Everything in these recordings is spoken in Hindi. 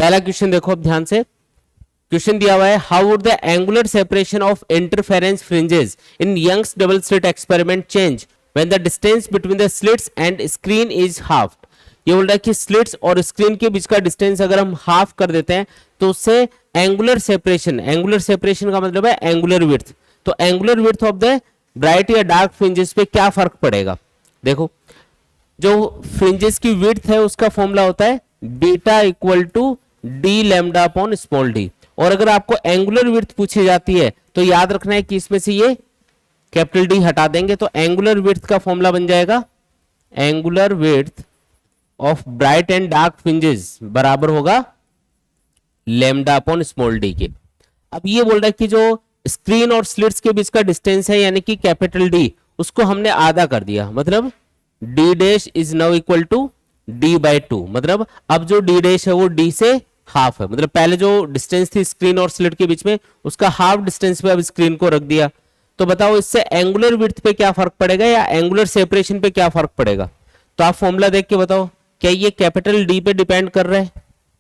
पहला क्वेश्चन देखो अब ध्यान से, क्वेश्चन दिया हुआ है how would the angular separation of interference fringes in Young's double slit experiment change when the distance between the slits and screen is half. ये बोल रहा है कि स्लिट्स और स्क्रीन के बीच का डिस्टेंस अगर हम हाफ कर देते हैं तो उससे एंगुलर सेपरेशन का मतलब है एंगुलर विड्थ, तो angular width of the bright या डार्क फ्रिंजेस पे क्या फर्क पड़ेगा। देखो जो फ्रिंजेस की विड्थ है उसका फॉर्मूला होता है beta equal to D lambda upon small D, और अगर आपको एंगुलर विड्थ पूछी जाती है तो याद रखना है कि इसमें से ये कैपिटल डी हटा देंगे, तो एंगुलर विड्थ का फॉर्मूला बन जाएगा angular width of bright and dark fringes बराबर होगा लैम्डा अपॉन स्मॉल डी के। अब ये बोल रहा है कि जो स्क्रीन और स्लिट्स के बीच का डिस्टेंस है यानी कि कैपिटल डी, उसको हमने आधा कर दिया, मतलब D dash is now equal to D by two, मतलब अब जो डी डैश है वो डी से हाफ है, मतलब पहले जो डिस्टेंस थी स्क्रीन और स्लिट के बीच में उसका हाफ डिस्टेंस पे अब स्क्रीन को रख दिया। तो बताओ इससे एंगुलर विड्थ पे क्या फर्क पड़ेगा या एंगुलर सेपरेशन पे क्या फर्क पड़ेगा। तो आप फॉर्मूला देख के बताओ क्या ये कैपिटल डी पे डिपेंड कर रहा है,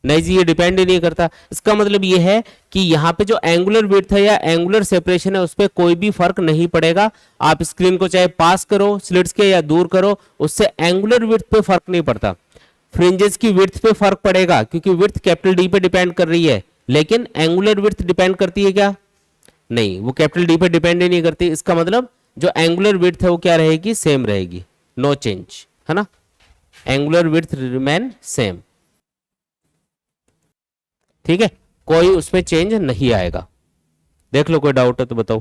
नहीं जी ये डिपेंड ही नहीं करता। इसका मतलब ये है कि यहाँ पे जो एंगुलर विड्थ है या एंगुलर सेपरेशन है उस पर कोई भी फर्क नहीं पड़ेगा, आप स्क्रीन को चाहे पास करो स्लिट्स के या दूर करो, उससे एंगुलर विड्थ पे फर्क नहीं पड़ता। फ्रिंजेस की विड्थ पे फर्क पड़ेगा क्योंकि विड्थ कैपिटल डी पे डिपेंड कर रही है, लेकिन एंगुलर विड्थ डिपेंड करती है क्या, नहीं, वो कैपिटल डी पे डिपेंड ही नहीं करती। इसका मतलब जो एंगुलर विड्थ है वो क्या रहेगी, सेम रहेगी, नो चेंज, है ना, एंगुलर विड्थ रिमेन सेम, ठीक है, कोई उसमें चेंज नहीं आएगा। देख लो कोई डाउट है तो बताओ,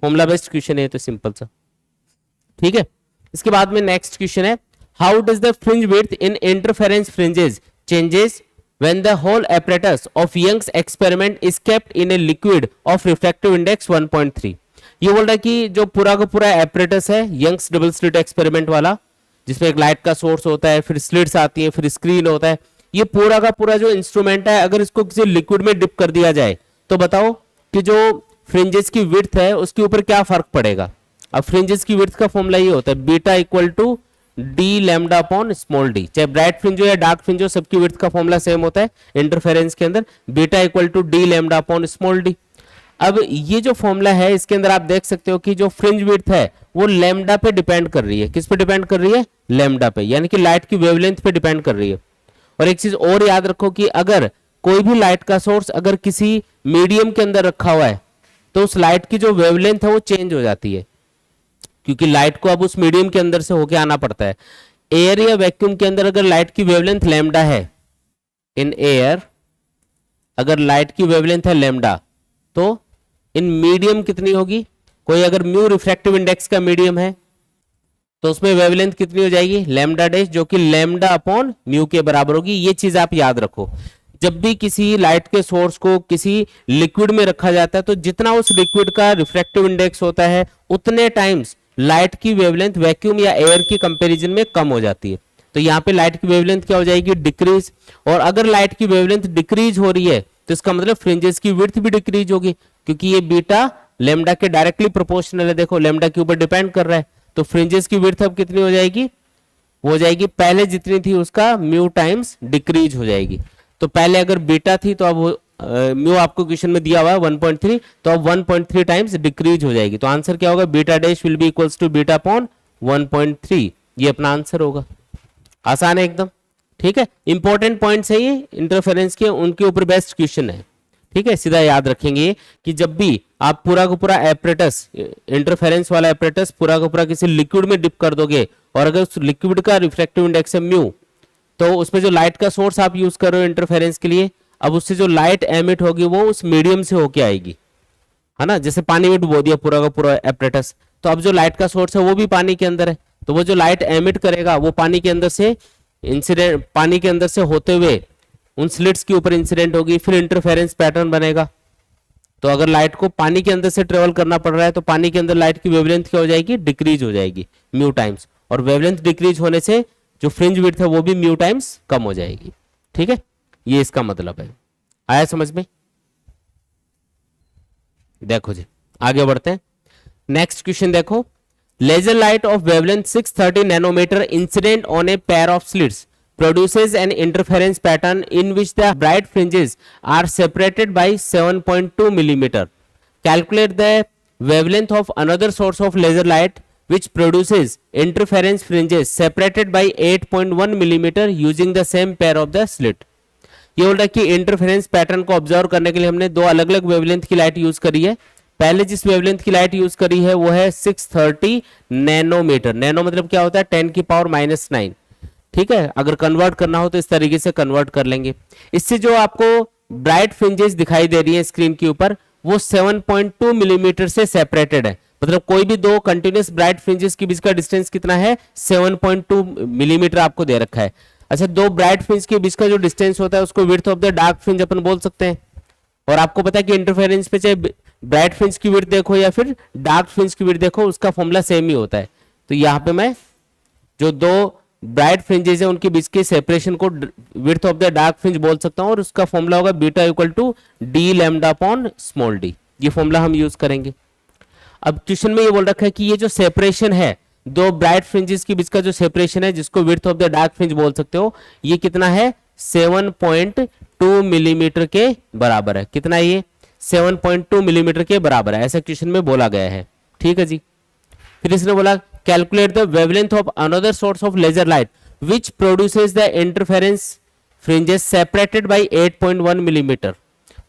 फॉर्मूला बेस्ड क्वेश्चन है तो सिंपल सा, ठीक है। इसके बाद में नेक्स्ट क्वेश्चन है how does the fringe width in interference fringes changes when the whole apparatus of Young's experiment is kept in a liquid of refractive index 1.3। ये बोल रहा है कि जो पूरा का पूरा apparatus है यंग्स डबल स्लिट एक्सपेरिमेंट वाला, जिसमें एक लाइट का सोर्स होता है, फिर स्लिट्स आती है, फिर स्क्रीन होता है, ये पूरा का पूरा जो इंस्ट्रूमेंट है अगर इसको किसी लिक्विड में डिप कर दिया जाए तो बताओ कि जो फ्रिंजेस की विड्थ है उसके ऊपर क्या फर्क पड़ेगा। अब फ्रिंजेस की विड्थ का फॉर्मूला ये होता है beta equal to D lambda upon small D, चाहे ब्राइट फ्रिंज हो या डार्क फ्रिंज हो सबकी विड्थ का फॉर्मूला सेम होता है इंटरफेरेंस के अंदर, beta equal to D lambda upon small D. अब ये जो फॉर्मूला है इसके अंदर आप देख सकते हो कि जो फ्रिंज विड्थ है वो लैम्डा पे डिपेंड कर रही है, किस पे डिपेंड कर रही है, लैम्डा पे, यानी कि लाइट की वेवलेंथ पे डिपेंड कर रही है। और एक चीज और याद रखो कि अगर कोई भी लाइट का सोर्स अगर किसी मीडियम के अंदर रखा हुआ है तो उस लाइट की जो वेवलेंथ है वो चेंज हो जाती है, क्योंकि लाइट को अब उस मीडियम के अंदर से होके आना पड़ता है। एयर या वैक्यूम के अंदर अगर लाइट की वेवलेंथ लैम्डा है, इन एयर अगर लाइट की वेवलेंथ है लैम्डा, तो इन मीडियम कितनी होगी, कोई अगर म्यू रिफ्रैक्टिव इंडेक्स का मीडियम है तो उसमें वेवलेंथ कितनी हो जाएगी, लैम्डा डैश, जो कि लैम्डा अपॉन म्यू के बराबर होगी। ये चीज आप याद रखो, जब भी किसी लाइट के सोर्स को किसी लिक्विड में रखा जाता है तो जितना उस लिक्विड का रिफ्रैक्टिव इंडेक्स होता है उतने टाइम्स लाइट की वेवलेंथ वैक्यूम या एयर की कंपैरिजन में कम हो जाती है। तो यहाँ पे लाइट की वेवलेंथ क्या हो जाएगी, डिक्रीज, और अगर लाइट की वेवलेंथ डिक्रीज हो रही है तो इसका मतलब फ्रिंजेस की विड्थ भी डिक्रीज होगी, क्योंकि ये बीटा लैम्डा के डायरेक्टली प्रोपोर्शनल है, देखो लैम्डा के ऊपर डिपेंड कर रहा है। तो फ्रिंजेस की विड्थ अब कितनी हो जाएगी, वो हो जाएगी पहले जितनी थी उसका म्यू टाइम्स डिक्रीज हो जाएगी। तो पहले अगर बीटा थी तो अब म्यू आपको क्वेश्चन में दिया हुआ है 1.3, तो अब 1.3 टाइम्स डिक्रीज हो जाएगी। तो आंसर क्या होगा, beta dash will be equals to beta upon 1.3, ये अपना आंसर होगा। आसान है एकदम, ठीक है, इंपॉर्टेंट पॉइंट्स है ये इंटरफेरेंस के, उनके ऊपर बेस्ट क्वेश्चन है, ठीक है। सीधा याद रखेंगे कि जब भी आप पूरा का पूरा एपरेटस, इंटरफेरेंस वाला एपरेटस पूरा का पूरा किसी लिक्विड में डिप कर दोगे और अगर उस लिक्विड का रिफ्रैक्टिव इंडेक्स है म्यू, तो उसमें जो लाइट का सोर्स आप यूज कर रहे हो इंटरफेरेंस के लिए, अब उससे जो लाइट एमिट होगी वो उस मीडियम से होके आएगी, है ना, जैसे पानी में डुबो दिया पूरा का पूरा एपरेटस, तो अब जो लाइट का सोर्स है वो भी पानी के अंदर है, तो वो जो लाइट एमिट करेगा वो पानी के अंदर से इंसिडेंट, पानी के अंदर से होते हुए उन स्लिट्स के ऊपर इंसिडेंट होगी, फिर इंटरफेरेंस पैटर्न बनेगा। तो अगर लाइट को पानी के अंदर से ट्रेवल करना पड़ रहा है तो पानी के अंदर लाइट की वेवलेंथ क्या हो जाएगी, डिक्रीज हो जाएगी म्यू टाइम्स, और वेवलेंथ डिक्रीज होने से जो फ्रिंज विड्थ है वो भी म्यू टाइम्स कम हो जाएगी, ठीक है, ये इसका मतलब है। आया समझ में, देखो जी आगे बढ़ते हैं। नेक्स्ट क्वेश्चन देखो, laser light of wavelength 630 nanometre incident on a pair of slits produces an interference pattern in which the bright fringes are separated by 7.2 millimeter. Calculate the wavelength of another source of laser light which produces interference fringes separated by 8.1 millimeter using the same pair of the slit. ये बोल रहा है कि इंटरफेरेंस पैटर्न को ऑब्जर्व करने के लिए हमने दो अलग अलग वेवलेंथ की लाइट यूज करी है। पहले जिस वेवलेंथ की लाइट यूज करी है वो है 630 नैनोमीटर। नैनो मतलब क्या होता है 10 की पावर -9। ठीक है, अगर कन्वर्ट करना हो तो इस तरीके से कन्वर्ट कर लेंगे। इससे जो आपको ब्राइट फ्रिंजेस दिखाई दे रही है स्क्रीन के ऊपर वो 7.2 मिलीमीटर से सेपरेटेड है। मतलब कोई भी दो कंटिन्यूस ब्राइट फ्रिंजेस के बीच का डिस्टेंस कितना है 7.2 मिलीमीटर आपको दे रखा है। अच्छा, दो ब्राइट फ्रिंज के बीच का जो डिस्टेंस होता है उसको width of the dark fringe अपन बोल सकते हैं। और आपको पता है कि इंटरफेरेंस पे चाहे ब्राइट फ्रिंज की विड्थ देखो या फिर डार्क फ्रिंज की विड्थ देखो उसका फॉर्मूला सेम ही होता है। तो यहाँ पे मैं जो दो ब्राइट फ्रिंजेस है उनके बीच के सेपरेशन को width of the dark fringe बोल सकता हूँ और उसका फॉर्मूला होगा beta equal to D lambda upon small D. ये फॉर्मूला हम यूज करेंगे। अब क्वेश्चन में ये बोल रखा है कि ये जो सेपरेशन है दो ब्राइट फ्रिंजेस के बीच का जो सेपरेशन है जिसको width of the dark fringe बोल सकते हो ये कितना है 7.2 मिलीमीटर के बराबर है। कितना ये 7.2 मिलीमीटर के बराबर है, ऐसा क्वेश्चन में बोला गया है। ठीक है जी। फिर इसने बोला calculate the wavelength of another source of laser light which produces the interference fringes separated by 8.1 millimetre.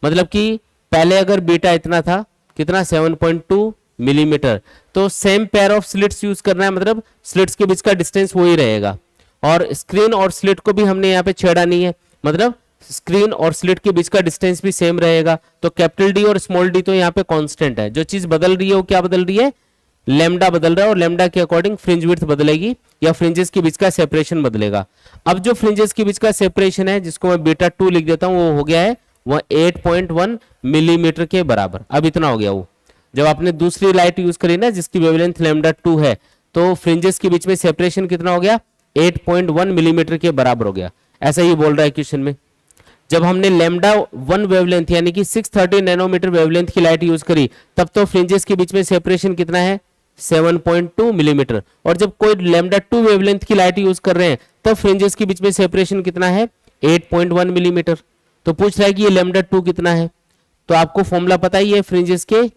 मतलब कि पहले अगर बीटा इतना था कितना 7.2 मिलीमीटर तो same pair of slits use करना है, मतलब स्लिट्स के बीच का डिस्टेंस वही रहेगा। और स्क्रीन और स्लिट को भी हमने यहाँ पे छेड़ा नहीं है, मतलब स्क्रीन और स्लिट के बीच का डिस्टेंस भी सेम रहेगा। तो कैपिटल डी और स्मॉल डी तो यहाँ पे कांस्टेंट है। जो चीज बदल रही है वो क्या बदल रही है, लेमडा बदल रहा है और लेमडा के अकॉर्डिंग फ्रिंज विड्थ बदलेगी या फ्रिंजेस के बीच का सेपरेशन बदलेगा। अब जो फ्रिंजेस के बीच का सेपरेशन है जिसको मैं बीटा 2 लिख देता हूं वो हो गया है वह 8.1 मिलीमीटर के बराबर। अब इतना हो गया वो जब आपने दूसरी लाइट यूज करी ना जिसकी वेवलेंथ लैम्डा 2 है तो फ्रिंजेस के बीच में सेपरेशन कितना हो गया 8.1 मिलीमीटर के बराबर हो गया। ऐसा ही बोल रहा है क्वेश्चन में। जब हमने लैम्डा 1 वेवलेंथ यानी कि 630 नैनोमीटर वेवलेंथ की लाइट यूज करी तब तो फ्रिंजेस के बीच में सेपरेशन कितना है 7.2 मिलीमीटर। और जब कोई लैम्डा 2 वेवलेंथ की लाइट यूज कर रहे हैं तब फ्रिंजेस के बीच में सेपरेशन कितना है 8.1 मिलीमीटर। तो पूछ रहा है कि ये लैम्डा 2 कितना है। तो आपको फॉर्मूला पता ही है फ्रिंजेस के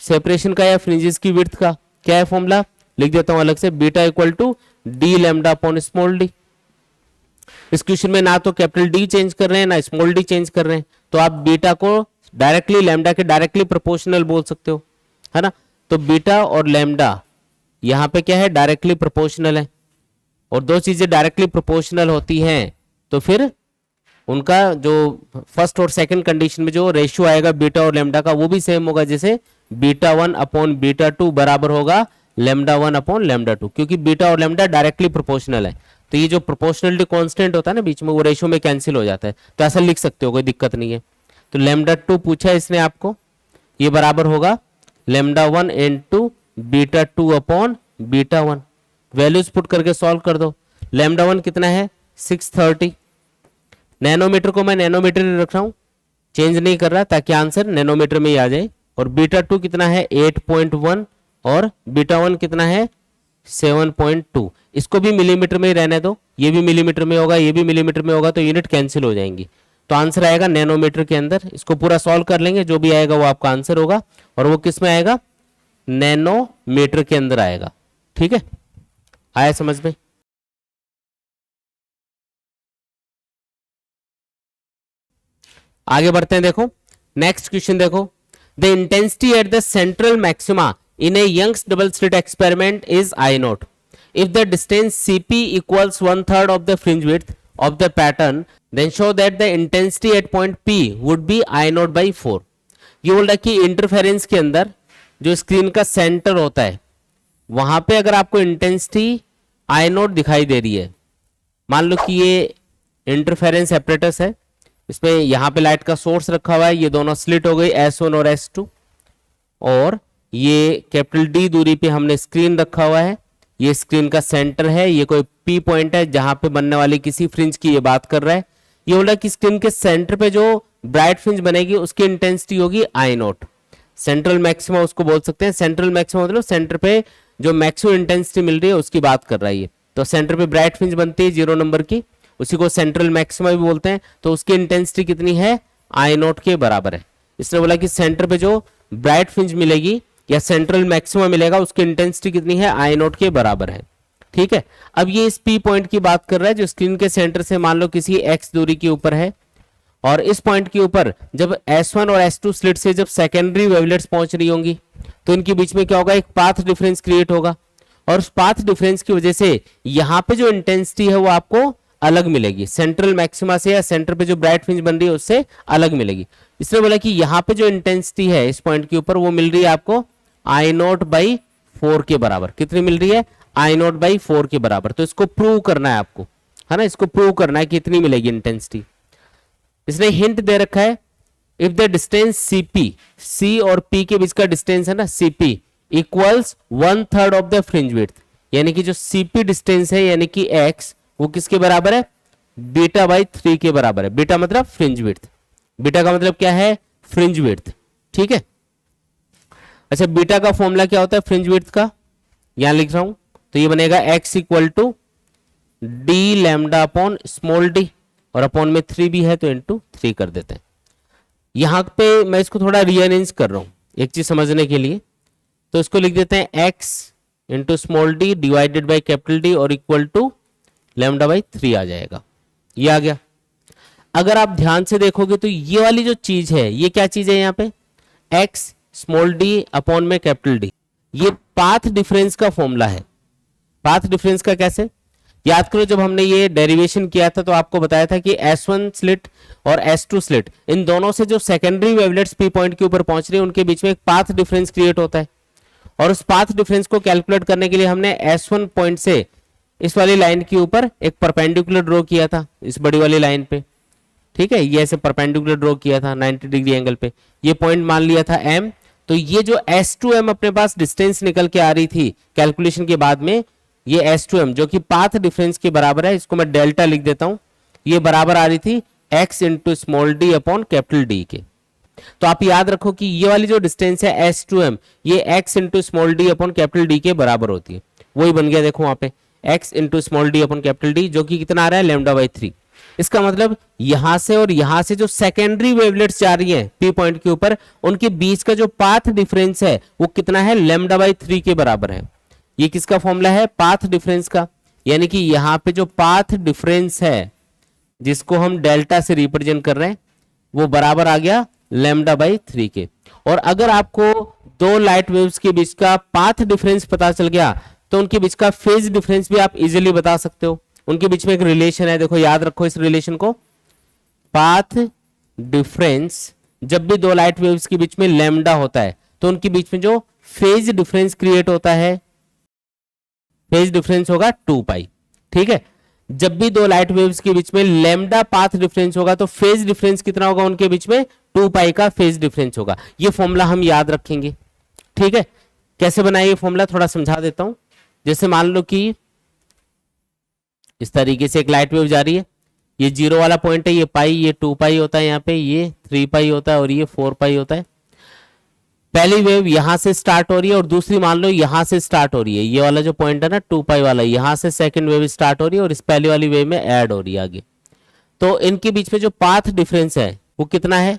सेपरेशन का या फ्रिंजेस की विड्थ का। क्या है फॉर्मूला, लिख देता हूं अलग से, beta equal to D lambda upon small D. इस क्वेश्चन में ना तो कैपिटल डी चेंज कर रहे हैं ना स्मॉल डी चेंज कर रहे हैं, तो आप बीटा को डायरेक्टली लैम्डा के डायरेक्टली प्रोपोर्शनल बोल सकते हो, है ना। तो बीटा और लैम्डा यहां पे क्या है डायरेक्टली प्रोपोर्शनल है और दो चीजें डायरेक्टली प्रोपोर्शनल होती हैं तो फिर उनका जो फर्स्ट और सेकंड कंडीशन में जो रेशियो आएगा बीटा और लैम्डा का वो भी सेम होगा। जैसे बीटा 1 अपॉन बीटा 2 बराबर होगा लैम्डा 1 अपॉन लैम्डा 2, क्योंकि बीटा और लैम्डा डायरेक्टली प्रोपोर्शनल है। तो ये जो प्रोपोर्शनलिटी कांस्टेंट होता है ना बीच में वो रेशियो में कैंसिल हो जाता है। तो ऐसा लिख सकते हो, कोई दिक्कत नहीं है। तो लैम्डा 2 पूछा है इसने आपको, ये बराबर होगा lambda 1 into beta 2 upon beta 1। Values put करके सॉल्व कर दो। लैम्डा 1 कितना है 630, नैनोमीटर को मैं नैनोमीटर रख रहा हूं, चेंज नहीं कर रहा ताकि आंसर नैनोमीटर में ही आ जाए। और बीटा 2 कितना है 8.1 और बीटा 1 कितना है 7.2। इसको भी मिलीमीटर में ही रहने दो, ये भी मिलीमीटर में होगा ये भी मिलीमीटर में होगा तो यूनिट कैंसिल हो जाएंगी। तो आंसर आएगा नैनोमीटर के अंदर। इसको पूरा सॉल्व कर लेंगे, जो भी आएगा वो आपका आंसर होगा और वो किस में आएगा नैनोमीटर के अंदर आएगा। ठीक है, आया समझ में। आगे बढ़ते हैं, देखो नेक्स्ट क्वेश्चन देखो। The intensity at the central maxima in a Young's double slit experiment is I naught. If the distance Cp equals 1/3 of the fringe width of the pattern, then show that the intensity at point P would be I naught by 4. ये बोल रहा है कि इंटरफेरेंस के अंदर जो स्क्रीन का सेंटर होता है वहां पे अगर आपको इंटेंसिटी I naught दिखाई दे रही है, मान लो कि ये इंटरफेरेंस एपरेटस है, इसमें यहाँ पे लाइट का सोर्स रखा हुआ है, ये दोनों स्लिट हो गई S1 और S2 और ये कैपिटल डी दूरी पे हमने स्क्रीन रखा हुआ है, ये स्क्रीन का सेंटर है, ये कोई पी पॉइंट है जहां पे बनने वाली किसी फ्रिंज की ये बात कर रहा है। ये बोल रहा है कि स्क्रीन के सेंटर पे जो ब्राइट फ्रिंज बनेगी उसकी इंटेंसिटी होगी आई नॉट। सेंट्रल मैक्सिमा उसको बोल सकते हैं। सेंट्रल मैक्सिमा मतलब सेंटर पे जो मैक्सिमम इंटेंसिटी मिल रही है उसकी बात कर रहा है ये। तो सेंटर पे ब्राइट फ्रिंज बनती है 0 नंबर की उसी को सेंट्रल मैक्सिमा भी बोलते हैं, तो उसकी इंटेंसिटी कितनी है, आई नॉट के बराबर है। इसने बोला कि सेंटर पे जो ब्राइट फ्रिंज मिलेगी या सेंट्रल मैक्सिमा मिलेगा उसकी इंटेंसिटी कितनी है, आई नॉट के बराबर है। ठीक है, अब ये इस पी पॉइंट की बात कर रहा है जो स्क्रीन के सेंटर से मान लो किसी एक्स दूरी के ऊपर है, और इस पॉइंट के ऊपर जब S1 और S2 स्लिट से जब सेकेंडरी वेवलेट्स पहुंच रही होंगी तो इनके बीच में क्या होगा, एक पाथ डिफरेंस क्रिएट होगा, और उस पाथ डिफरेंस की वजह से यहां पे जो इंटेंसिटी है वो आपको अलग मिलेगी, सेंट्रल मैक्सिमा से या सेंटर पे जो ब्राइट फ्रिंज बन रही है उससे अलग मिलेगी। इसने बोला कि यहां पे जो इंटेंसिटी है इस पॉइंट के ऊपर वो मिल रही है आपको आई नॉट बाई 4 के बराबर। कितनी मिल रही है, आई नॉट बाई 4 के बराबर। तो इसको प्रूव करना है आपको, है ना, इसको प्रूव करना है कि कितनी मिलेगी इंटेंसिटी। इसने हिंट दे रखा है, इफ द डिस्टेंस सीपी, सी और पी के बीच का डिस्टेंस है ना CP, equals 1/3 of the fringe width, यानी कि जो सीपी डिस्टेंस है यानी कि एक्स वो किसके बराबर है, बीटा बाई 3 के बराबर है। बीटा मतलब फ्रिंज विड्थ, बीटा का मतलब क्या है, फ्रिंज विड्थ। ठीक है, अच्छा बीटा का फॉर्मूला क्या होता है फ्रिंज विड्थ का, यहां लिख रहा हूं, तो ये बनेगा x equal to D lambda upon small D, और अपॉन में 3 भी है तो इंटू 3 कर देते हैं। यहां पे मैं इसको थोड़ा रीअरेंज कर रहा हूं एक चीज समझने के लिए, तो इसको लिख देते हैं x into small D divided by capital D और इक्वल टू लैम्डा बाई 3 आ जाएगा, ये आ गया। अगर आप ध्यान से देखोगे तो ये वाली जो चीज है ये क्या चीज है, यहाँ पे x स्मॉल डी अपॉन में कैपिटल डी, ये पाथ डिफरेंस का फॉर्मूला है। पाथ डिफरेंस का कैसे, याद करो जब हमने ये डेरिवेशन किया था तो आपको बताया था कि S1 स्लिट और S2 स्लिट इन दोनों से जो सेकेंडरी वेवलेट्स पी पॉइंट के ऊपर पहुंच रही है उनके बीच में एक पाथ डिफरेंस क्रिएट होता है, और उस पाथ डिफरेंस को कैलकुलेट करने के लिए हमने S1 पॉइंट से इस वाली लाइन के ऊपर एक परपेंडिकुलर ड्रॉ किया था इस बड़ी वाली लाइन पे। ठीक है, ये ऐसे परपेंडिकुलर ड्रॉ किया था 90 डिग्री एंगल पे, ये पॉइंट मान लिया था M। तो ये जो S2M अपने पास डिस्टेंस निकल के आ रही थी कैलकुलेशन के बाद में, ये S2M जो कि पाथ डिफरेंस के बराबर है, इसको मैं डेल्टा लिख देता हूं, ये बराबर आ रही थी x into small D upon capital D के। तो आप याद रखो कि ये वाली जो डिस्टेंस है S2M ये x into small D upon capital D के बराबर होती है, वही बन गया देखो वहां पे x into small D upon capital D, जो कि कितना आ रहा है लैम्डा बाई 3। इसका मतलब यहां से और यहां से जो सेकेंडरी वेवलेट्स जा रही हैं पी पॉइंट के ऊपर उनके बीच का जो पाथ डिफरेंस है वो कितना है, लैम्डा बाई 3 के बराबर है। ये किसका फॉर्मूला है, पाथ डिफरेंस का, यानी कि यहां पे जो पाथ डिफरेंस है जिसको हम डेल्टा से रिप्रेजेंट कर रहे हैं वो बराबर आ गया लैम्डा बाई 3 के। और अगर आपको दो लाइट वेव्स के बीच का पाथ डिफरेंस पता चल गया तो उनके बीच का फेज डिफरेंस भी आप इजीली बता सकते हो। उनके बीच में एक रिलेशन है, देखो याद रखो इस रिलेशन को, पाथ डिफरेंस जब भी दो लाइट वेव्स के बीच में लैम्डा होता है तो उनके बीच में जो फेज डिफरेंस क्रिएट होता है, फेज डिफरेंस होगा 2 पाई। ठीक है, जब भी दो लाइट वेव्स के बीच में लैम्डा पाथ डिफरेंस होगा तो फेज डिफरेंस कितना होगा उनके बीच में, 2 पाई का फेज डिफरेंस होगा। ये फॉर्मूला हम याद रखेंगे। ठीक है, कैसे बनाए ये फॉर्मूला थोड़ा समझा देता हूं। जैसे मान लो कि इस तरीके से एक लाइट वेव जा रही है, ये 0 वाला पॉइंट है, ये पाई, ये 2 पाई होता है, यहाँ पे ये 3 पाई होता है और ये 4 पाई होता है। पहली वेव यहां से स्टार्ट हो रही है और दूसरी मान लो यहां से स्टार्ट हो रही है, ये वाला जो पॉइंट है ना 2 पाई वाला, यहां से सेकंड वेव स्टार्ट हो रही है और इस पहली वाली वेव में ऐड हो रही है आगे। तो इनके बीच में जो पाथ डिफरेंस है वो कितना है,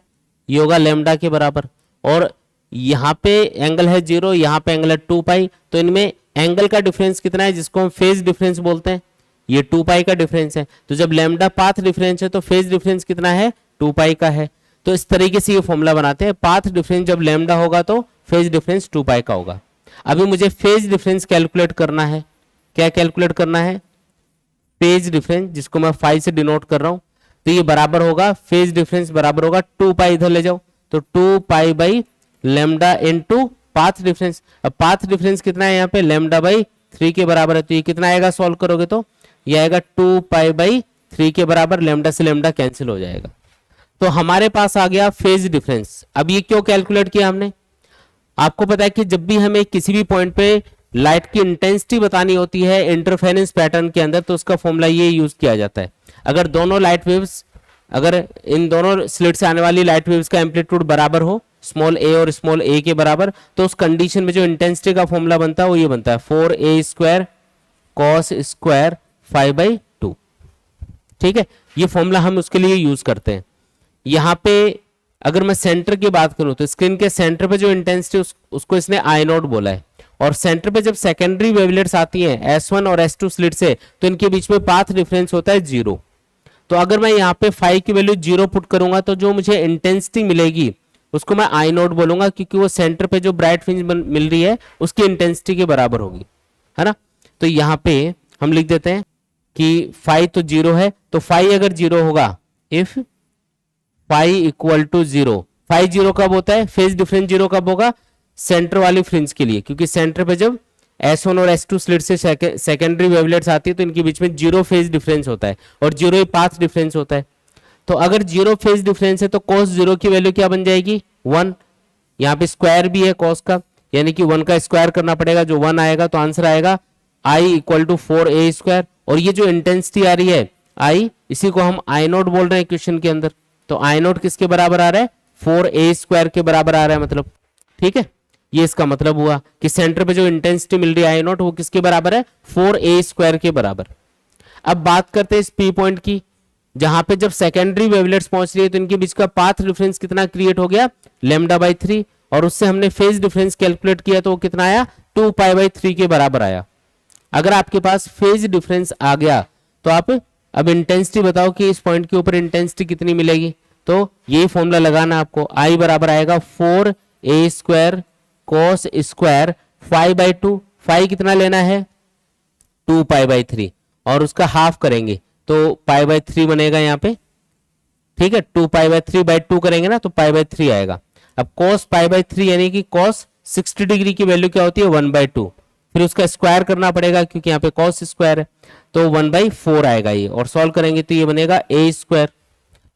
ये होगा लैम्डा के बराबर। और यहाँ पे एंगल है 0, यहाँ पे एंगल है 2 पाई, तो इनमें एंगल का डिफरेंस कितना है जिसको हम फेज डिफरेंस बोलते हैं, ये 2 पाई का डिफरेंस है। तो जब लैम्डा पाथ डिफरेंस है तो फेज डिफरेंस कितना है, 2 पाई का है। तो इस तरीके से ये फॉर्मूला बनाते हैं, पाथ डिफरेंस जब लैम्डा होगा तो फेज डिफरेंस 2 पाई का होगा। अभी मुझे फेज डिफरेंस कैलकुलेट करना है, क्या कैलकुलेट करना है, फेज डिफरेंस, जिसको मैं फाई से डिनोट कर रहा हूं। तो ये बराबर होगा, फेज डिफरेंस बराबर होगा 2 पाई, इधर ले जाओ तो 2 pi by lambda into path difference. अब पाथ डिफरेंस कितना है यहाँ पे, लैम्डा बाई 3 के बराबर है। तो ये कितना आएगा सॉल्व करोगे तो ये आएगा 2 पाई बाई 3 के बराबर, लैम्डा से लैम्डा कैंसिल हो जाएगा। तो हमारे पास आ गया फेज डिफरेंस। अब ये क्यों कैलकुलेट किया हमने, आपको पता है कि जब भी हमें किसी भी पॉइंट पे लाइट की इंटेंसिटी बतानी होती है इंटरफेरेंस पैटर्न के अंदर तो उसका फॉर्मूला ये यूज किया जाता है। अगर दोनों लाइट वेव्स, अगर इन दोनों स्लिट से आने वाली लाइट वेव्स का एम्पलीट्यूड बराबर हो, स्मॉल ए और स्मॉल ए के बराबर, तो उस कंडीशन में जो इंटेंसिटी का फॉर्मूला बनता है वो ये बनता है 4a² cos² 5/2। ठीक है, ये फॉर्मूला हम उसके लिए यूज करते हैं। यहाँ पे अगर मैं सेंटर की बात करूं तो स्क्रीन के सेंटर पे जो इंटेंसिटी उसको इसने आई नॉट बोला है, और सेंटर पे जब सेकेंडरी वेवलेट्स आती हैं S1 और S2 स्लिट से, तो इनके बीच में पाथ डिफरेंस होता है 0। तो अगर मैं यहाँ पे फाई की वैल्यू 0 पुट करूंगा तो जो मुझे इंटेंसिटी मिलेगी उसको मैं आई नॉट बोलूंगा, क्योंकि वो सेंटर पे जो ब्राइट फ्रिंज मिल रही है उसकी इंटेंसिटी के बराबर होगी, है ना। तो यहाँ पे हम लिख देते हैं कि फाई तो 0 है, तो फाई अगर 0 होगा, if phi equal to 0, phi 0 कब होता है, फेज डिफरेंस 0 कब होगा, सेंटर वाली फ्रिंज के लिए, क्योंकि सेंटर पे जब S1 और S2 स्लिट से सेकेंडरी वेवलेट्स आती है तो इनके बीच में 0 फेज डिफरेंस होता है और 0 ही पाथ डिफरेंस होता है। तो अगर 0 फेज डिफरेंस है तो cos 0 की वैल्यू क्या बन जाएगी, 1। यहाँ पे स्क्वायर भी है cos का, यानी कि 1 का स्क्वायर करना पड़ेगा, जो 1 आएगा तो आंसर आएगा I equal to 4a square. और ये जो इंटेंसिटी आ रही है I, इसी को हम आई नोट बोल रहे हैं क्वेश्चन के अंदर। तो आई नोट किसके बराबर आ रहा है, 4a स्क्वायर के बराबर आ रहा है, मतलब ठीक है। ये इसका मतलब हुआ कि सेंटर पे जो इंटेंसिटी मिल रही है आई नोट, वो किसके बराबर है, 4a स्क्वायर के बराबर। अब बात करते हैं इस पी पॉइंट की, जहां पे जब सेकेंडरी वेवलेट्स पहुंच रही है तो इनके बीच का पाथ डिफरेंस कितना क्रिएट हो गया, λ/3, और उससे हमने फेज डिफरेंस कैलकुलेट किया तो वो कितना आया, 2π/3 के बराबर आया। अगर आपके पास फेज डिफरेंस आ गया तो आप अब इंटेंसिटी बताओ कि इस पॉइंट के ऊपर इंटेंसिटी कितनी मिलेगी। तो ये फॉर्मूला लगाना आपको, I बराबर आएगा 4a स्क्वायर cos स्क्वायर 5/2, 5 कितना लेना है, 2π/3, और उसका हाफ करेंगे तो π/3 बनेगा यहाँ पे, ठीक है। 2π/3/2 करेंगे ना तो π/3 आएगा। अब cos π/3 यानी कि cos 60 डिग्री की वैल्यू क्या होती है, 1/2, फिर उसका स्क्वायर करना पड़ेगा क्योंकि यहाँ पे cos स्क्वायर है, तो 1/4 आएगा ये, और सॉल्व करेंगे तो ये बनेगा a स्क्वायर।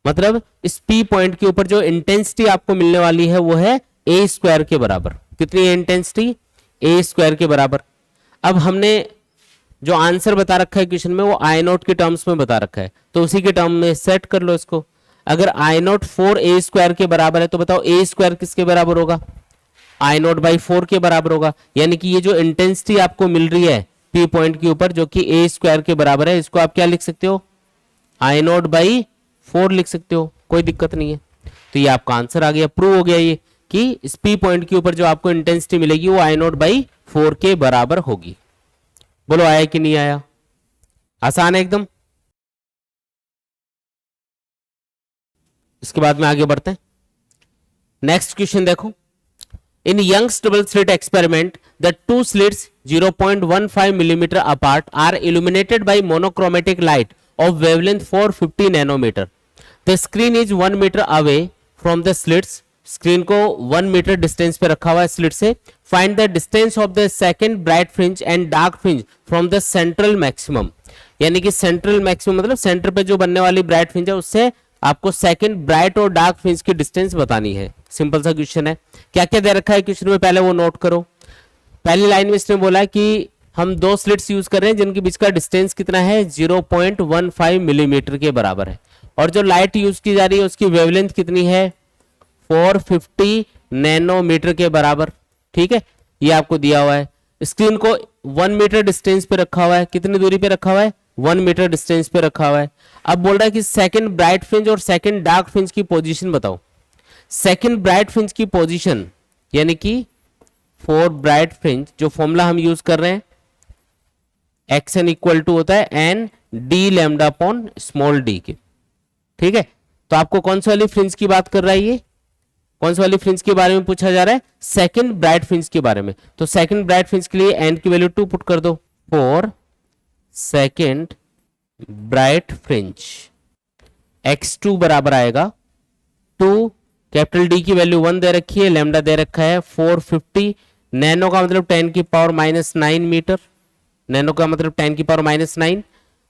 मतलब इस P पॉइंट के ऊपर जो इंटेंसिटी आपको मिलने वाली है वो है a स्क्वायर के बराबर। कितनी है इंटेंसिटी, a स्क्वायर के बराबर। अब हमने जो आंसर बता रखा है क्वेश्चन में वो आई नोट के टर्म्स में बता रखा है, तो उसी के टर्म में सेट कर लो इसको। अगर आई नोट 4a स्क्वायर के बराबर है तो बताओ a स्क्वायर किसके बराबर होगा, आई नोट बाई 4 के बराबर होगा। यानी कि ये जो इंटेंसिटी आपको मिल रही है P पॉइंट के ऊपर जो कि a स्क्वायर के बराबर है, इसको आप क्या लिख सकते हो, आई नोट बाई 4 लिख सकते हो, कोई दिक्कत नहीं है। तो ये आपका आंसर आ गया, प्रूव हो गया ये कि इस P पॉइंट के ऊपर जो आपको इंटेंसिटी मिलेगी वो आई नोट बाई 4 के बराबर होगी। बोलो आया कि नहीं आया, आसान है एकदम। इसके बाद में आगे बढ़ते हैं, नेक्स्ट क्वेश्चन देखो। In Young's double slit experiment the two slits 0.15 millimetre apart are illuminated by monochromatic light of wavelength 450 nanometer. The screen is 1 meter away from the slits. Screen को 1 मीटर डिस्टेंस पे रखा हुआ है स्लिट से। Find the distance of the second bright fringe and dark fringe from the central maximum. यानी कि सेंट्रल मैक्सिमम मतलब सेंटर पे जो बनने वाली ब्राइट फ्रिंज है उससे आपको सेकंड ब्राइट और डार्क फ्रिंज की डिस्टेंस बतानी है। सिंपल सा क्वेश्चन है। क्या क्या दे रखा है क्वेश्चन में पहले वो नोट करो। पहली लाइन में इसने बोला है कि हम दो स्लिट्स यूज कर रहे हैं जिनके बीच का डिस्टेंस कितना है, 0.15 मिलीमीटर के बराबर है, और जो लाइट यूज की जा रही है उसकी वेवलेंथ कितनी है, 450 नैनोमीटर के बराबर। ठीक है, ये आपको दिया हुआ है। स्क्रीन को 1 मीटर डिस्टेंस पे रखा हुआ है। कितनी दूरी पे रखा हुआ है, 1 मीटर डिस्टेंस पे रखा हुआ है। अब बोल रहा है कि सेकंड ब्राइट फ्रिंज और सेकंड डार्क फ्रिंज की पोजीशन बताओ। सेकंड ब्राइट फ्रिंज की पोजीशन यानी कि फॉर ब्राइट फ्रिंज जो फॉर्मूला हम यूज कर रहे हैं, एक्सन इक्वल टू होता है n D lambda upon small D के। ठीक है, तो आपको कौन सी वाली फ्रिंज की बात कर रहा है, ये कौन सी वाली फ्रिंज के बारे में पूछा जा रहा है, सेकंड ब्राइट फ्रिंज के बारे में। तो सेकंड ब्राइट फ्रिंज के लिए एन की वैल्यू 2 पुट कर दो। For second bright fringe x2 बराबर आएगा 2, कैपिटल डी की वैल्यू 1 दे रखी है, लैम्डा दे रखा है 450, नैनो का मतलब 10 की पावर -9 मीटर, नैनो का मतलब 10 की पावर -9,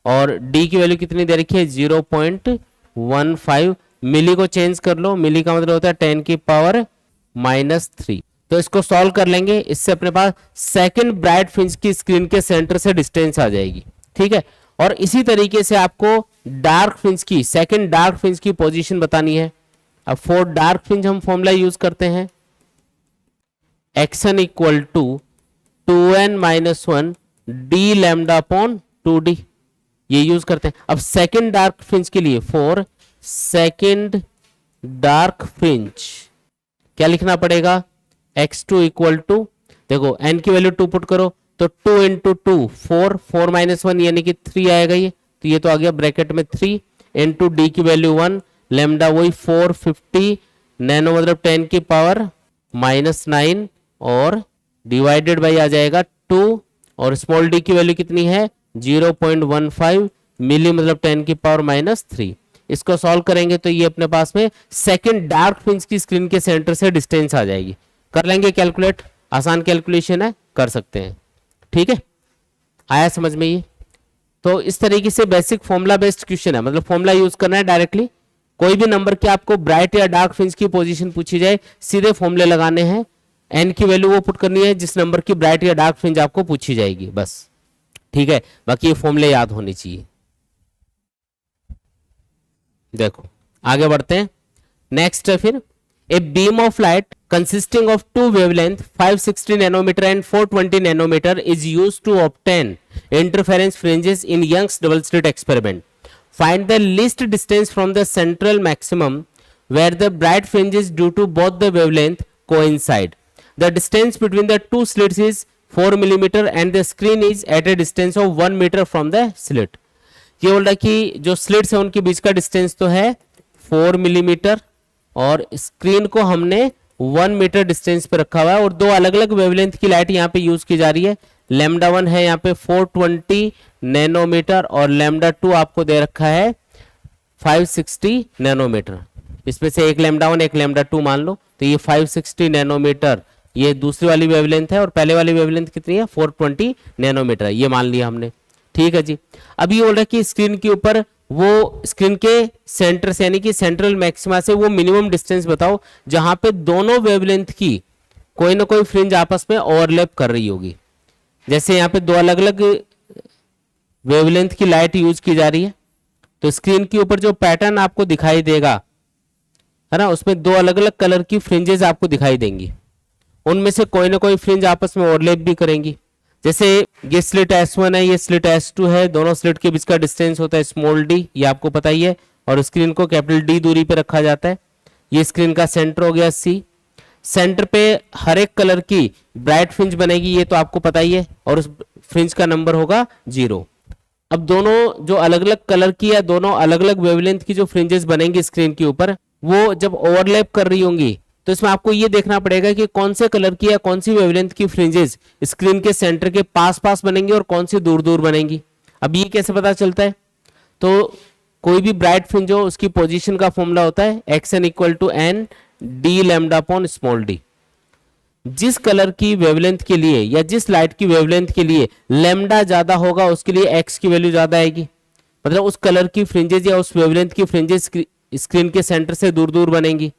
और डी की वैल्यू कितनी दे रखी है 0.15। मिली को चेंज कर लो, मिली का मतलब होता है 10 की पावर -3। तो इसको सॉल्व कर लेंगे, इससे अपने पास सेकंड ब्राइट फ्रिंज की स्क्रीन के सेंटर से डिस्टेंस आ जाएगी। ठीक है, और इसी तरीके से आपको डार्क फ्रिंज की, सेकंड डार्क फ्रिंज की पोजीशन बतानी है। अब फॉर डार्क फ्रिंज हम फॉर्मूला यूज करते हैं, x n equal to 2n - 1 D lambda upon 2d। ये यूज करते हैं। अब सेकंड डार्क फ्रिंज के लिए, फॉर सेकंड डार्क फ्रिंज क्या लिखना पड़ेगा, x2 इक्वल टू, देखो n की वैल्यू 2 पुट करो तो 2 इंटू 2 4, 4 माइनस 1 यानी कि 3 आएगा ये, तो ये तो आ गया ब्रैकेट में 3 इंटू डी की वैल्यू 1, लेमडा वही 450 नैनो मतलब 10 की पावर माइनस 9 और डिवाइडेड बाई आ जाएगा 2 और स्मॉल डी की वैल्यू कितनी है 0.15 मिली मतलब 10 की पावर माइनस 3। इसको सॉल्व करेंगे तो ये अपने पास में सेकंड डार्क फ्रिंज की स्क्रीन के सेंटर से डिस्टेंस आ जाएगी। कर लेंगे कैलकुलेट, आसान कैलकुलेशन है, कर सकते हैं। ठीक है, आया समझ में ये? तो इस तरीके से बेसिक फॉर्मूला बेस्ड क्वेश्चन है, मतलब फॉर्मूला यूज करना है डायरेक्टली। कोई भी नंबर की आपको ब्राइट या डार्क फ्रिंज की पोजीशन पूछी जाए, सीधे फॉर्मूले लगाने हैं, एन की वैल्यू वो पुट करनी है जिस नंबर की ब्राइट या डार्क फ्रिंज आपको पूछी जाएगी, बस। ठीक है, बाकी ये फॉर्मूले याद होने चाहिए। देखो आगे बढ़ते हैं, नेक्स्ट है फिर, a beam of light consisting of two wavelength 560 nanometer and 420 nanometer is used to obtain interference fringes in Young's double slit experiment. Find the least distance from the central maximum where the bright fringes due to both the wavelength coincide. The distance between the two slits is 4 mm and the screen is at a distance of 1 meter from the slit. ये बोल रहा है कि जो स्लिट्स है उनके बीच का डिस्टेंस तो है 4 मिलीमीटर और स्क्रीन को हमने 1 मीटर डिस्टेंस पे रखा हुआ है और दो अलग अलग वेवलेंथ की लाइट यहाँ पे यूज की जा रही है। लैम्डा 1 है यहाँ पे 420 नैनोमीटर और लैम्डा 2 आपको दे रखा है 560 नैनोमीटर। इसमें से एक लैम्डा 1 एक लैम्डा 2 मान लो, तो ये 560 नैनोमीटर ये दूसरी वाली वेवलेंथ है और पहले वाली वेवलेंथ कितनी है 420 नैनोमीटर, ये मान लिया हमने। ठीक है जी, अब ये बोल रहा है कि स्क्रीन के ऊपर वो स्क्रीन के सेंटर से यानी कि सेंट्रल मैक्सिमा से वो मिनिमम डिस्टेंस बताओ जहां पे दोनों वेवलेंथ की कोई ना कोई फ्रिंज आपस में ओवरलैप कर रही होगी। जैसे यहाँ पे दो अलग अलग वेवलेंथ की लाइट यूज की जा रही है, तो स्क्रीन के ऊपर जो पैटर्न आपको दिखाई देगा है ना, उसमें दो अलग अलग कलर की फ्रिंजेस आपको दिखाई देंगी, उनमें से कोई ना कोई फ्रिंज आपस में ओवरलैप भी करेंगी। जैसे ये स्लिट S1 है, ये स्लिट S2 है, दोनों स्लिट के बीच का डिस्टेंस होता है स्मॉल d, ये आपको पता ही है, और स्क्रीन को कैपिटल D दूरी पे रखा जाता है। ये स्क्रीन का सेंटर हो गया C, सेंटर पे हर एक कलर की ब्राइट फ्रिंज बनेगी, ये तो आपको पता ही है, और उस फ्रिंज का नंबर होगा 0। अब दोनों जो अलग अलग कलर की या दोनों अलग अलग वेवलेंथ की जो फ्रिंजेस बनेंगी स्क्रीन के ऊपर, वो जब ओवरलैप कर रही होंगी तो इसमें आपको ये देखना पड़ेगा कि कौन से कलर की या कौन सी वेवलेंथ की फ्रिंजेस स्क्रीन के सेंटर के पास पास बनेंगी और कौन सी दूर दूर बनेंगी। अब ये कैसे पता चलता है, तो कोई भी ब्राइट फ्रिंज हो उसकी पोजीशन का फॉर्मूला होता है xn equal to n d lambda upon small d। जिस कलर की वेवलेंथ के लिए या जिस लाइट की वेवलेंथ के लिए लैम्डा ज्यादा होगा उसके लिए x की वैल्यू ज्यादा आएगी, मतलब उस कलर की फ्रिंजेस या उस वेवलेंथ की फ्रिंजेस स्क्रीन के सेंटर से दूर दूर बनेंगी,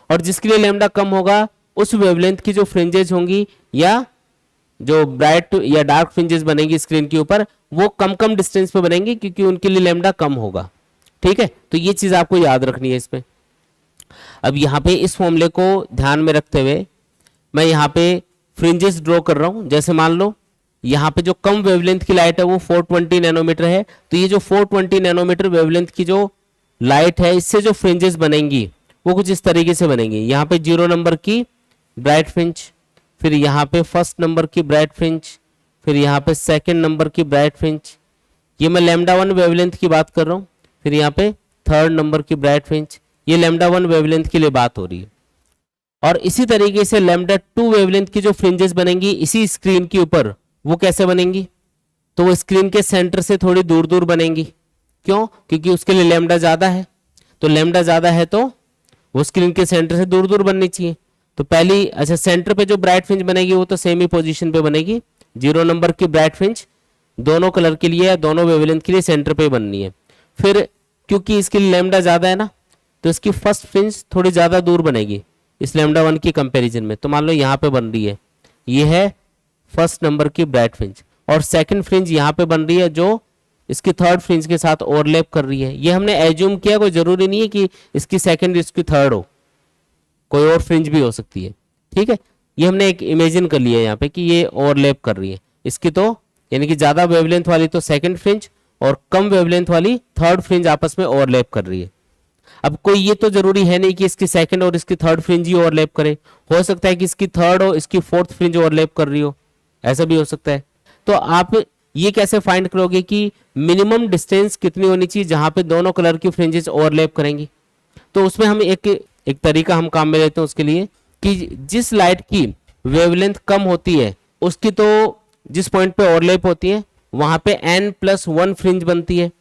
और जिसके लिए लैम्डा कम होगा उस वेवलेंथ की जो फ्रिंजेस होंगी या जो ब्राइट या डार्क फ्रिंजेस बनेंगी स्क्रीन के ऊपर वो कम कम डिस्टेंस पे बनेंगी क्योंकि उनके लिए लैम्डा कम होगा। ठीक है, तो ये चीज आपको याद रखनी है इसमें। अब यहाँ पे इस फॉर्मूले को ध्यान में रखते हुए मैं यहाँ पे फ्रिंजेस ड्रॉ कर रहा हूँ। जैसे मान लो यहाँ पे जो कम वेवलेंथ की लाइट है वो 420 नैनोमीटर है, तो ये जो 420 नैनोमीटर वेवलेंथ की जो लाइट है इससे जो फ्रिंजेस बनेंगी वो कुछ इस तरीके से बनेंगी। यहाँ पे 0 नंबर की ब्राइट फ्रिंज, फिर यहाँ पे फर्स्ट नंबर की ब्राइट फ्रिंज, फिर यहाँ पे सेकंड नंबर की ब्राइट फ्रिंज, ये मैं लैम्डा 1 वेवलेंथ की बात कर रहा हूँ, फिर यहाँ पे थर्ड नंबर की ब्राइट फ्रिंज, ये लैम्डा 1 वेवलेंथ के लिए बात हो रही है। और इसी तरीके से लैम्डा 2 वेवलेंथ की जो फ्रिंजेस बनेंगी इसी स्क्रीन के ऊपर वो कैसे बनेंगी, तो वो स्क्रीन के सेंटर से थोड़ी दूर दूर बनेंगी। क्यों? क्योंकि उसके लिए लैम्डा ज्यादा है, तो लैम्डा ज्यादा है तो वो स्क्रीन के सेंटर से दूर दूर बननी चाहिए। तो पहली अच्छा सेंटर पे जो ब्राइट फ्रिंज बनेगी वो तो सेम ही पोजीशन पे बनेगी। 0 नंबर की ब्राइट फ्रिंज दोनों कलर के लिए या दोनों वेवलेंथ के लिए सेंटर पे बननी है। फिर क्योंकि इसके लिए लैम्डा ज्यादा है ना, तो इसकी फर्स्ट फ्रिंज थोड़ी ज्यादा दूर बनेगी इस लैम्डा 1 की कंपैरिजन में। तो मान लो यहाँ पे बन रही है, ये है फर्स्ट नंबर की ब्राइट फ्रिंज, और सेकंड फ्रिंज यहाँ पे बन रही है जो इसकी थर्ड फ्रिंज के साथ ओवरलैप कर रही है। ये हमने एज्यूम किया, कोई जरूरी नहीं है कि इसकी सेकंड इसकी थर्ड हो, कोई और फ्रिंज भी हो सकती है। ठीक है, ये हमने एक इमेजिन कर लिया यहाँ पे कि ये ओवरलैप कर रही है इसकी, तो यानी कि ज्यादा वेवलेंथ वाली तो सेकंड फ्रिंज और कम वेवलेंथ वाली थर्ड फ्रिंज आपस में ओवरलैप कर रही है। अब कोई ये तो जरूरी है नहीं कि इसकी सेकंड और इसकी थर्ड फ्रिंज ही ओवरलैप करे, हो सकता है कि इसकी थर्ड और इसकी फोर्थ फ्रिंज ओवरलैप कर रही हो, ऐसा भी हो सकता है। तो आप ये कैसे फाइंड करोगे कि मिनिमम डिस्टेंस कितनी होनी चाहिए जहां पे दोनों कलर की फ्रिंजेस ओवरलैप करेंगी? तो उसमें हम एक तरीका हम काम में लेते हैं उसके लिए कि जिस लाइट की वेवलेंथ कम होती है उसकी तो जिस पॉइंट पे ओवरलैप होती है वहां पे n+1 फ्रिंज बनती है,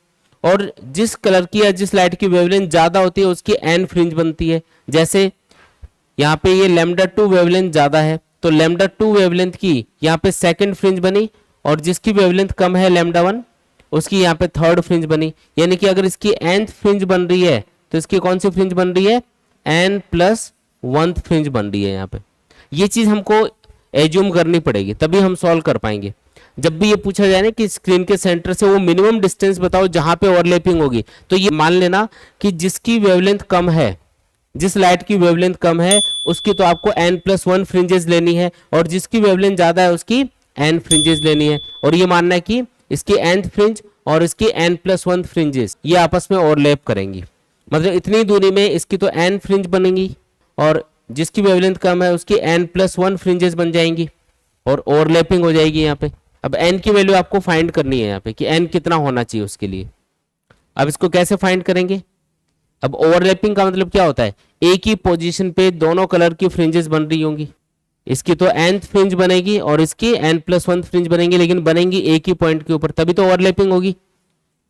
और जिस कलर की या जिस लाइट की वेवलेंथ ज्यादा होती है उसकी n फ्रिंज बनती है। जैसे यहाँ पे ये λ2 वेवलेंथ ज्यादा है तो λ2 वेवलेंथ की यहाँ पे सेकंड फ्रिंज बनी, और जिसकी वेवलेंथ कम है λ1 उसकी यहाँ पे थर्ड फ्रिंज बनी। यानी कि अगर इसकी nth फ्रिंज बन रही है तो इसकी कौन सी फ्रिंज बन रही है? n+1 फ्रिंज बन रही है। यहाँ पे ये चीज हमको एज्यूम करनी पड़ेगी, तभी हम सॉल्व कर पाएंगे। जब भी ये पूछा जाए ना कि स्क्रीन के सेंटर से वो मिनिमम डिस्टेंस बताओ जहां पे ओवरलैपिंग होगी, तो ये मान लेना कि जिसकी वेवलेंथ कम है, जिस लाइट की वेवलेंथ कम है उसकी तो आपको n+1 फ्रिंजेस लेनी है, और जिसकी वेवलेंथ ज्यादा है उसकी n फ्रिंजेस लेनी है। और ये मानना है कि इसकी nth फ्रिंज और इसकी n+1 फ्रिंजेस ये आपस में ओवरलैप करेंगी, मतलब इतनी दूरी में इसकी तो n फ्रिंज बनेंगी और जिसकी वेवलेंथ कम है उसकी n+1 फ्रिंजेस बन जाएंगी और ओवरलैपिंग हो जाएगी यहाँ पे। अब n की वैल्यू आपको फाइंड करनी है यहाँ पे कि n कितना होना चाहिए उसके लिए। अब इसको कैसे फाइंड करेंगे? अब ओवरलैपिंग का मतलब क्या होता है? एक ही पोजीशन पे दोनों कलर की फ्रिंजेस बन रही होंगी, इसकी तो nth फ्रिंज बनेगी और इसकी n+1 फ्रिंज बनेगी, लेकिन बनेंगी एक ही पॉइंट के ऊपर, तभी तो ओवरलैपिंग होगी,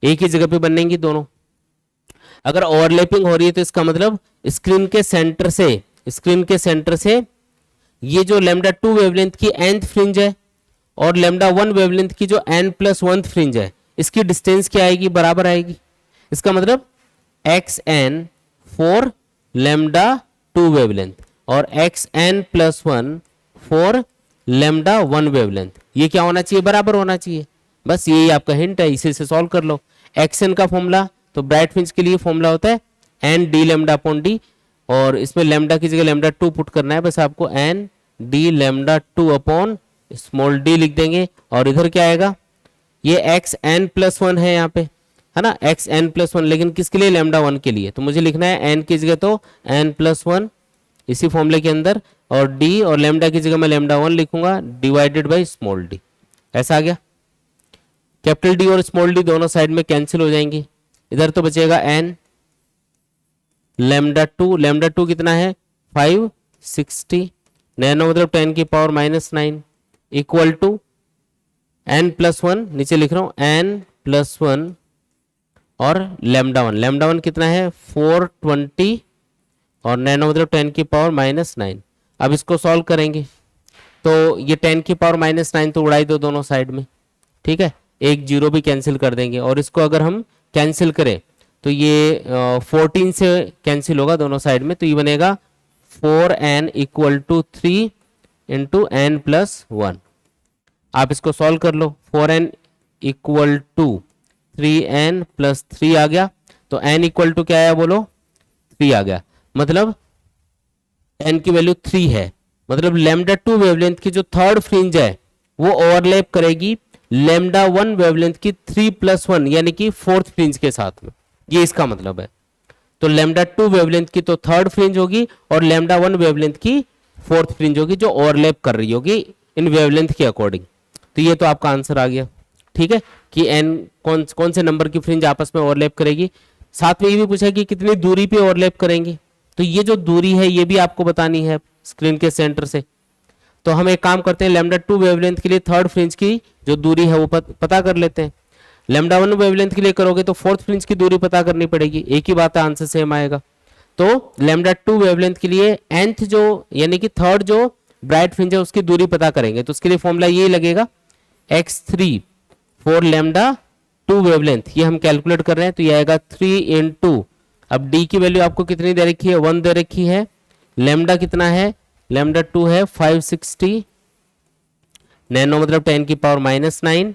एक ही जगह पे बनेंगी दोनों। अगर ओवरलैपिंग हो रही है तो इसका मतलब स्क्रीन के सेंटर से ये जो λ2 वेवलेंथ की nth फ्रिंज है और λ1 वेवलेंथ की जो n+1 फ्रिंज है इसकी डिस्टेंस क्या आएगी? बराबर आएगी। इसका मतलब xn फॉर λ2 वेवलेंथ और xn+1 फॉर λ1 वेवलेंथ, ये क्या होना चाहिए? बराबर होना चाहिए। बस यही आपका हिंट है, इसी से सॉल्व कर लो। xn का फॉर्मूला तो ब्राइट फ्रिंज के लिए फॉर्मूला होता है n d, और इसमें लैम्डा की जगह λ2 पुट करना है, बस आपको n d upon small d लिख देंगे। और इधर क्या आएगा? ये xn+1 है यहाँ पे, है ना, xn+1, लेकिन किसके लिए? λ1 के लिए, तो मुझे लिखना है n की जगह तो n+1 इसी फॉर्मूले के अंदर, और d और लैम्डा की जगह मैं λ1 लिखूंगा डिवाइडेड बाई स्मॉल d। ऐसा आ गया। कैपिटल D और स्मॉल d दोनों साइड में कैंसिल हो जाएंगे, इधर तो बचेगा n λ2 कितना है? 560 नैनो मतलब 10 की पावर -9 इक्वल टू n+1, नीचे लिख रहा हूं n+1 और λ1 कितना है? 420 और नैनो मतलब 10 की पावर -9। अब इसको सॉल्व करेंगे तो ये 10 की पावर -9 तो उड़ाई दो दोनों साइड में, ठीक है, एक जीरो भी कैंसिल कर देंगे, और इसको अगर हम कैंसिल करें तो ये 14 से कैंसिल होगा दोनों साइड में, तो ये बनेगा 4n equal to 3 into n+1। आप इसको सॉल्व कर लो, 4n इक्वल टू 3n+3 आ गया, तो n इक्वल टू क्या आया बोलो? 3 आ गया, मतलब n की वैल्यू 3 है, मतलब λ2 वेवलेंथ की जो थर्ड फ्रिंज है वो ओवरलैप करेगी λ1 वेवलेंथ की 3+1 यानी कि फोर्थ फ्रिंज के साथ में, ये इसका मतलब है। तो λ2 वेवलेंथ की तो थर्ड फ्रिंज होगी और λ1 वेवलेंथ की फोर्थ फ्रिंज होगी जो ओवरलैप कर रही होगी इन वेवलेंथ के अकॉर्डिंग। तो ये तो आपका आंसर आ गया, ठीक है, कि n कौन से नंबर की फ्रिंज आपस में ओवरलैप करेगी। साथ में ये भी पूछा कि कितनी दूरी पे ओवरलैप करेंगी, तो ये जो दूरी है ये भी आपको बतानी है स्क्रीन के सेंटर से। तो हम एक काम करते हैं, λ2 वेवलेंथ के लिए थर्ड फ्रिंज की जो दूरी है वो पता कर लेते हैं। λ1 वेवलेंथ के लिए करोगे तो फोर्थ फ्रिंज की दूरी पता करनी पड़ेगी, एक ही बात है, आंसर सेम आएगा। तो λ2 वेवलेंथ के लिए nth जो यानी कि थर्ड जो ब्राइट फ्रिंज है उसकी दूरी पता करेंगे, तो उसके लिए फॉर्मूला ये लगेगा x3 फॉर λ2 वेवलेंथ, ये हम कैलकुलेट कर रहे हैं, तो ये आएगा 3 इंटू, अब d की वैल्यू आपको कितनी दे रखी है? 1 दे रखी है, लैम्डा कितना है? λ2 है 560 नैनो मतलब 10 की पावर -9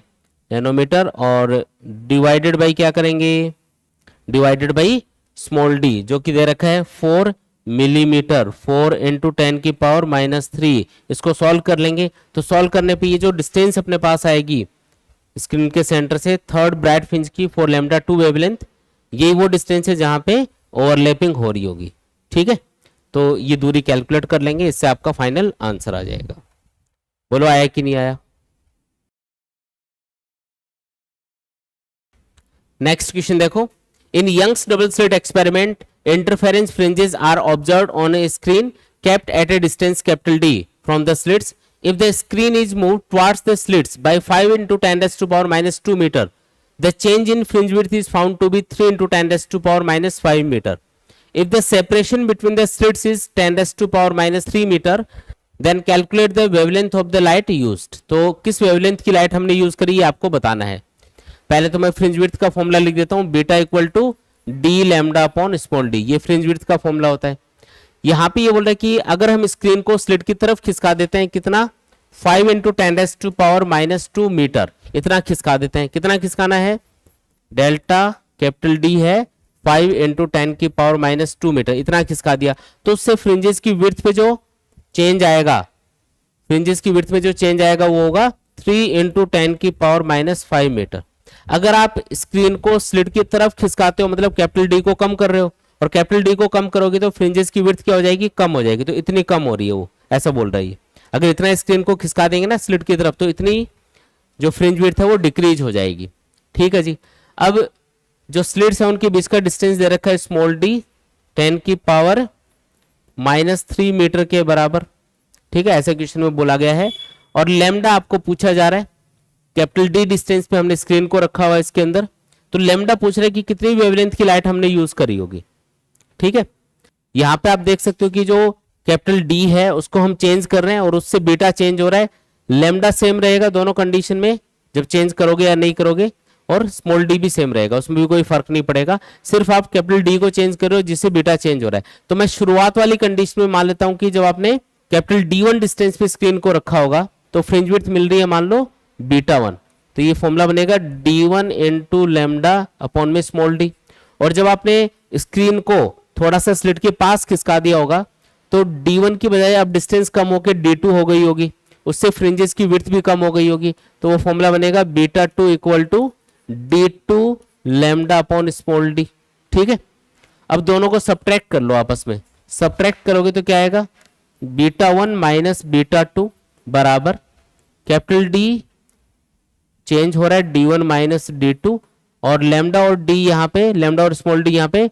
नैनोमीटर, और डिवाइडेड बाई क्या करेंगे? डिवाइडेड बाई स्मॉल d जो कि दे रखा है 4 मिलीमीटर, 4 इंटू 10 की पावर -3। इसको सॉल्व कर लेंगे, तो सॉल्व करने पे ये जो डिस्टेंस अपने पास आएगी स्क्रीन के सेंटर से थर्ड ब्राइट फ्रिंज की फॉर लैम्डा 2 वेवलेंथ, यही वो डिस्टेंस है जहां पे ओवरलैपिंग हो रही होगी। ठीक है, तो ये दूरी कैलकुलेट कर लेंगे, इससे आपका फाइनल आंसर आ जाएगा। बोलो आया कि नहीं आया। नेक्स्ट क्वेश्चन देखो, in Young's double slit experiment interference fringes are observed on a screen kept at a distance capital D from the slits. If the screen is moved towards the slits by 5 into 10 raised to power minus 2 meter, the change in fringe width is found to be 3 into 10 raised to power minus 5 meter. If the separation between the slits is 10 raised to power minus 3 meter, then calculate the wavelength of the light used. तो किस वेवलेंथ की लाइट हमने यूज करी ये आपको बताना है। पहले तो मैं फ्रिंज विड्थ का फॉर्मूला लिख देता हूं, beta equal to D lambda upon small D, ये फ्रिंज विड्थ का फॉर्मूला होता है। यहां पे ये बोल रहा है कि अगर हम स्क्रीन को स्लिट की तरफ खिसका देते हैं, कितना 5 into 10 raised to power minus 2 metre, इतना खिसका देते हैं। कितना खिसकाना है, डेल्टा कैपिटल डी है 5 इंटू 10 की पावर माइनस 2 मीटर, इतना खिसका दिया तो उससे फ्रिंजेस की विड्थ पे जो चेंज आएगा, फ्रिंजेस की विड्थ में जो चेंज आएगा वो होगा 3 इंटू 10 की पावर माइनस 5 मीटर। अगर आप स्क्रीन को स्लिट की तरफ खिसकाते हो मतलब कैपिटल डी को कम कर रहे हो, और कैपिटल डी को कम करोगे तो फ्रिंजेस की विड्थ क्या हो जाएगी, कम हो जाएगी। तो इतनी कम हो रही है वो, ऐसा बोल रहा है। अगर इतना स्क्रीन को खिसका देंगे ना स्लिट की तरफ तो इतनी जो फ्रिंज विड्थ है वो डिक्रीज हो जाएगी। ठीक है जी। अब जो स्लिट्स है उनके बीच का डिस्टेंस दे रखा है स्मॉल डी 10 की पावर माइनस 3 मीटर के बराबर। ठीक है, ऐसे क्वेश्चन में बोला गया है। और लैम्डा आपको पूछा जा रहा है, कैपिटल डी डिस्टेंस पे हमने स्क्रीन को रखा हुआ है इसके अंदर, तो लैम्डा पूछ रहे हैं कि कितनी वेवलेंथ की लाइट हमने यूज करी होगी। ठीक है, यहां पे आप देख सकते हो कि जो कैपिटल डी है उसको हम चेंज कर रहे हैं और उससे बीटा चेंज हो रहा है। लैम्डा सेम रहेगा दोनों कंडीशन में, जब चेंज करोगे या नहीं करोगे, और स्मॉल डी भी सेम रहेगा, उसमें भी कोई फर्क नहीं पड़ेगा। सिर्फ आप कैपिटल डी को चेंज कर रहे हो जिससे बीटा चेंज हो रहा है। तो मैं शुरुआत वाली कंडीशन में मान लेता हूं कि जब आपने कैपिटल D1 डिस्टेंस पे स्क्रीन को रखा होगा तो फ्रिंज विड्थ मिल रही है मान लो बीटा 1, तो ये फॉर्मूला बनेगा D1 इंटू लैम्डा अपॉन में स्मॉल डी। और जब आपने स्क्रीन को थोड़ा सा स्लिट के पास खिसका दिया होगा तो D1 की बजाय अब डिस्टेंस कम होकर D2 हो गई होगी, उससे फ्रिंजेस की विड्थ भी कम हो गई होगी। तो वो फॉर्मूला बनेगा beta 2 equal to D2 lambda upon small D. ठीक है, अब दोनों को सब्ट्रैक्ट कर लो आपस में, सब्ट्रैक्ट करोगे तो क्या आएगा, बीटा 1 माइनस बीटा 2 बराबर कैपिटल डी चेंज हो रहा है D1 माइनस D2, और लैम्डा और डी यहाँ पे, लैम्डा और स्मॉल डी यहाँ पे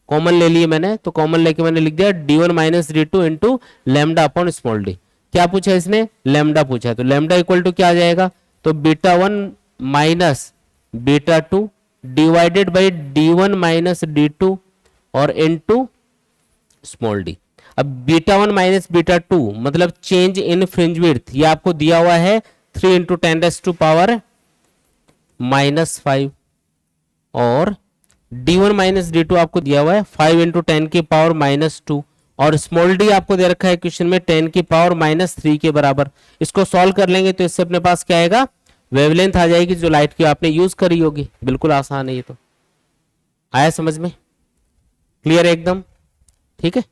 कॉमन ले लिए मैंने, तो कॉमन लेके मैंने लिख दिया D1 minus D2 into lambda upon small D. क्या पूछा है इसने, लैम्डा पूछा है, तो लैम्डा इक्वल टू क्या आ जाएगा, तो beta 1 minus beta 2 divided by D1 minus D2 और इंटू स्मॉल डी। अब बीटा 1 माइनस बीटा 2 मतलब चेंज इन फ्रिंज विड्थ, ये आपको दिया हुआ है 3 into 10 raised to power minus 5, और D1 माइनस D2 आपको दिया हुआ है 5 इंटू 10 की पावर माइनस 2, और स्मॉल डी आपको दे रखा है क्वेश्चन में 10 की पावर माइनस 3 के बराबर। इसको सॉल्व कर लेंगे तो इससे अपने पास क्या आएगा, वेवलेंथ आ जाएगी जो लाइट की आपने यूज करी होगी। बिल्कुल आसान है ये तो, आया समझ में, क्लियर एकदम। ठीक है,